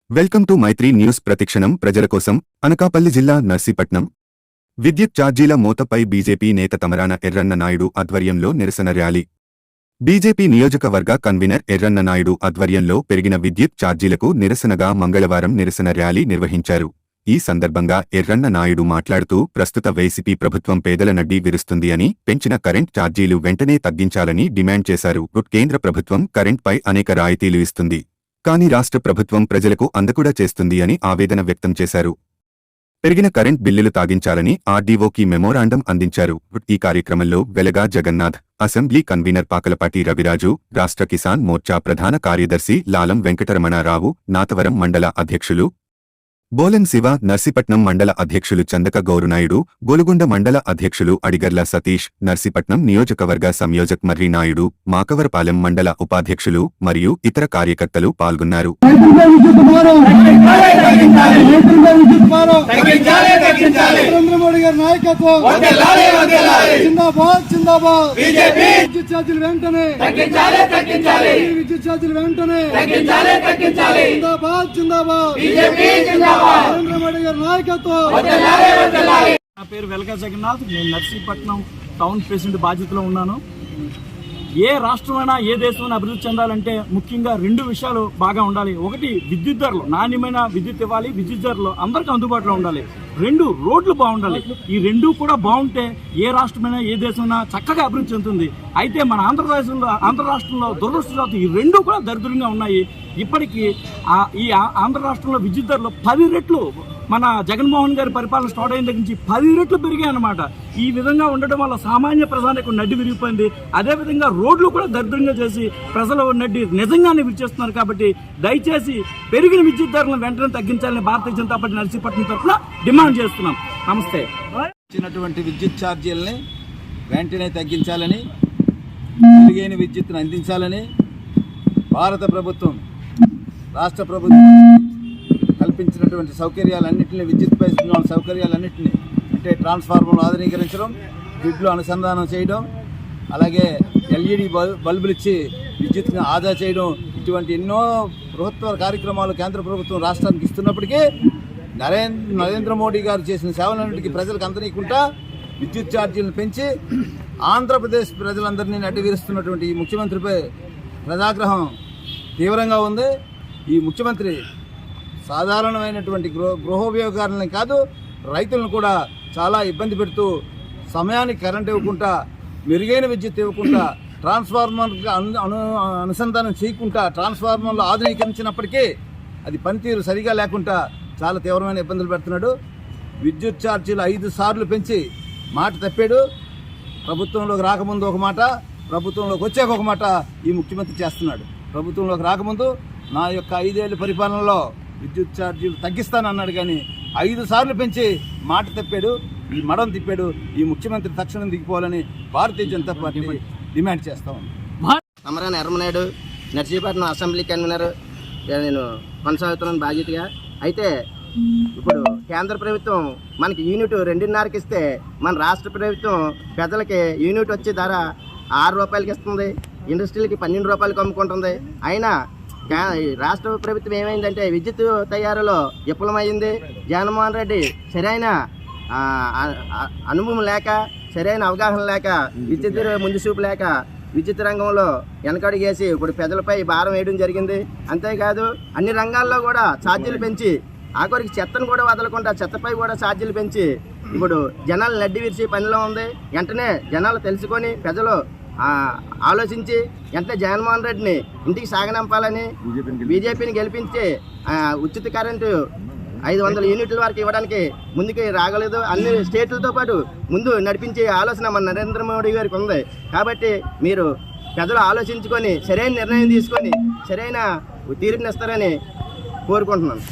Welcome to Mythri news ప్రతిక్షణం ప్రజల కోసం. అనకాపల్లి జిల్లా నర్సీపట్నం విద్యుత్ ఛార్జీల మోతపై బీజేపీ నేత తమరాన ఎర్రన్న నాయుడు ఆధ్వర్యంలో నిరసన ర్యాలీ. బీజేపీ నియోజకవర్గ కన్వీనర్ ఎర్రన్న నాయుడు ఆధ్వర్యంలో పెరిగిన విద్యుత్ ఛార్జీలకు నిరసనగా మంగళవారం నిరసన ర్యాలీ నిర్వహించారు. ఈ సందర్భంగా ఎర్రన్న నాయుడు మాట్లాడుతూ ప్రస్తుత వైసీపీ ప్రభుత్వం పేదల నడ్డీ విరుస్తుంది అని, పెంచిన కరెంట్ ఛార్జీలు వెంటనే తగ్గించాలని డిమాండ్ చేశారు. కేంద్ర ప్రభుత్వం కరెంట్పై అనేక రాయితీలు ఇస్తుంది, కానీ రాష్ట్ర ప్రభుత్వం ప్రజలకు అందకుండా చేస్తుంది అని ఆవేదన వ్యక్తం చేశారు. పెరిగిన కరెంట్ బిల్లులు తాగించాలని ఆర్డీఓకి మెమోరాండం అందించారు. ఈ కార్యక్రమంలో వెలగా జగన్నాథ్, అసెంబ్లీ కన్వీనర్ పాకలపాటి రవిరాజు, రాష్ట్ర కిసాన్ మోర్చా ప్రధాన కార్యదర్శి లాలం వెంకటరమణారావు, నాతవరం మండల అధ్యక్షులు బోలన్ శివ, నర్సీపట్నం మండల అధ్యక్షులు చందక గౌరునాయుడు, గొలుగొండ మండల అధ్యక్షులు అడిగర్ల సతీష్, నర్సీపట్నం నియోజకవర్గ సంయోజక్ మర్రి నాయుడు, మాకవరపాలెం మండల ఉపాధ్యక్షులు మరియు ఇతర కార్యకర్తలు పాల్గొన్నారు. నా పేరు వెలగా జగన్నాథ్. నేను నర్సీపట్నం టౌన్ ప్రెసిడెంట్ బాధ్యతలో ఉన్నాను. ఏ రాష్ట్రమైనా ఏ దేశమైనా అభివృద్ధి చెందాలంటే ముఖ్యంగా రెండు విషయాలు బాగా ఉండాలి. ఒకటి, విద్యుత్ ధరలు, నాణ్యమైన విద్యుత్ ఇవ్వాలి, విద్యుత్ ధరలు అందరికీ అందుబాటులో ఉండాలి. రెండు, రోడ్లు బాగుండాలి. ఈ రెండు కూడా బాగుంటే ఏ రాష్ట్రమైనా ఏ దేశమైనా చక్కగా అభివృద్ధి చెందుతుంది. అయితే మన ఆంధ్ర రాష్ట్రంలో దురదృష్టవశాత్తు ఈ రెండు కూడా దరిద్రంగా ఉన్నాయి. ఇప్పటికీ ఈ ఆంధ్ర రాష్ట్రంలో విద్యుత్ ధరలు 10 రెట్లు మన జగన్మోహన్ గారి పరిపాలన స్టార్ట్ అయిన దగ్గర నుంచి 10 రెట్లు పెరిగాయి అన్నమాట. ఈ విధంగా ఉండటం వల్ల సామాన్య ప్రజానికి నడ్డి విరిగిపోయింది. అదేవిధంగా రోడ్లు కూడా దరిద్రంగా చేసి ప్రజల నడ్డి నిజంగానే విరిచేస్తున్నారు. కాబట్టి దయచేసి పెరిగిన విద్యుత్ ధరలను వెంటనే తగ్గించాలని భారతీయ జనతా పార్టీ నర్సీపట్నం తరఫున డిమాండ్ చేస్తున్నాం. నమస్తే. ఇచ్చినటువంటి విద్యుత్ ఛార్జీలని వెంటనే తగ్గించాలని, పెరిగిన విద్యుత్తును అందించాలని భారత ప్రభుత్వం, రాష్ట్ర ప్రభుత్వం కల్పించినటువంటి సౌకర్యాలన్నింటినీ, విద్యుత్పై సౌకర్యాలన్నింటినీ అంటే ట్రాన్స్ఫార్మర్లు ఆధునీకరించడం, గ్రిడ్లు అనుసంధానం చేయడం, అలాగే ఎల్ఈడి బల్బులు ఇచ్చి విద్యుత్ని ఆదా చేయడం, ఇటువంటి ఎన్నో ప్రభుత్వ కార్యక్రమాలు కేంద్ర ప్రభుత్వం రాష్ట్రానికి ఇస్తున్నప్పటికీ నరేంద్ర మోడీ గారు చేసిన సేవలన్నింటికి ప్రజలకు అందనీయకుండా విద్యుత్ ఛార్జీలను పెంచి ఆంధ్రప్రదేశ్ ప్రజలందరినీ నడ్డివిరుస్తున్నటువంటి ఈ ముఖ్యమంత్రిపై ప్రజాగ్రహం తీవ్రంగా ఉంది. ఈ ముఖ్యమంత్రి సాధారణమైనటువంటి గృహోపయోగాలని కాదు, రైతులను కూడా చాలా ఇబ్బంది పెడుతూ సమయానికి కరెంట్ ఇవ్వకుండా, మెరుగైన విద్యుత్ ఇవ్వకుండా, ట్రాన్స్ఫార్మర్కి అనుసంధానం చేయకుండా ట్రాన్స్ఫార్మర్లు ఆధునీకరించినప్పటికీ అది పనితీరు సరిగా లేకుండా చాలా తీవ్రమైన ఇబ్బందులు పెడుతున్నాడు. విద్యుత్ ఛార్జీలు 5 సార్లు పెంచి మాట తప్పాడు. ప్రభుత్వంలోకి రాకముందు ఒక మాట, ప్రభుత్వంలోకి వచ్చాక ఒక మాట ఈ ముఖ్యమంత్రి చేస్తున్నాడు. ప్రభుత్వంలోకి రాకముందు నా యొక్క 5 ఏళ్ల పరిపాలనలో విద్యుత్ ఛార్జీలు తగ్గిస్తానన్నాడు, కానీ 5 సార్లు పెంచి మాట తప్పాడు, ఈ మడం తిప్పాడు. ఈ ముఖ్యమంత్రి తక్షణం దిగిపోవాలని భారతీయ జనతా పార్టీ డిమాండ్ చేస్తా ఉంది. తమరాన ఎర్రమనాయుడు, నర్సీపట్నం అసెంబ్లీ కన్వీనర్ నేను కొనసాగుతున్నాను బాధ్యతగా. అయితే ఇప్పుడు కేంద్ర ప్రభుత్వం మనకి యూనిట్ 2.5కి ఇస్తే, మన రాష్ట్ర ప్రభుత్వం పెద్దలకి యూనిట్ వచ్చే ధర 6 రూపాయలకి ఇస్తుంది, ఇండస్ట్రీలకి 12 రూపాయలకి అమ్ముకుంటుంది. అయినా రాష్ట్ర ప్రభుత్వం ఏమైందంటే విద్యుత్ తయారీలో విఫలమైంది. జగన్మోహన్ రెడ్డి సరైన అనుభవం లేక, సరైన అవగాహన లేక, విద్యుత్ ముందు చూపు లేక విద్యుత్ రంగంలో వెనకడుగేసి ఇప్పుడు ప్రజలపై భారం వేయడం జరిగింది. అంతేకాదు అన్ని రంగాల్లో కూడా ఛార్జీలు పెంచి, ఆఖరికి చెత్తను కూడా వదలకుండా చెత్తపై కూడా ఛార్జీలు పెంచి ఇప్పుడు జనాలు నడ్డి విరిచి పనిలో ఉంది. వెంటనే జనాలు తెలుసుకొని ప్రజలు ఆలోచించి వెంటనే జగన్మోహన్ రెడ్డిని ఇంటికి సాగనంపాలని, బీజేపీని గెలిపించి ఉచిత కరెంటు 500 యూనిట్ల వరకు ఇవ్వడానికి ముందుకు రాగలేదు. అన్ని స్టేట్లతో పాటు ముందు నడిపించే ఆలోచన మన నరేంద్ర మోడీ గారికి ఉంది. కాబట్టి మీరు ప్రజలు ఆలోచించుకొని సరైన నిర్ణయం తీసుకొని సరైన తీర్పునిస్తారని కోరుకుంటున్నాను.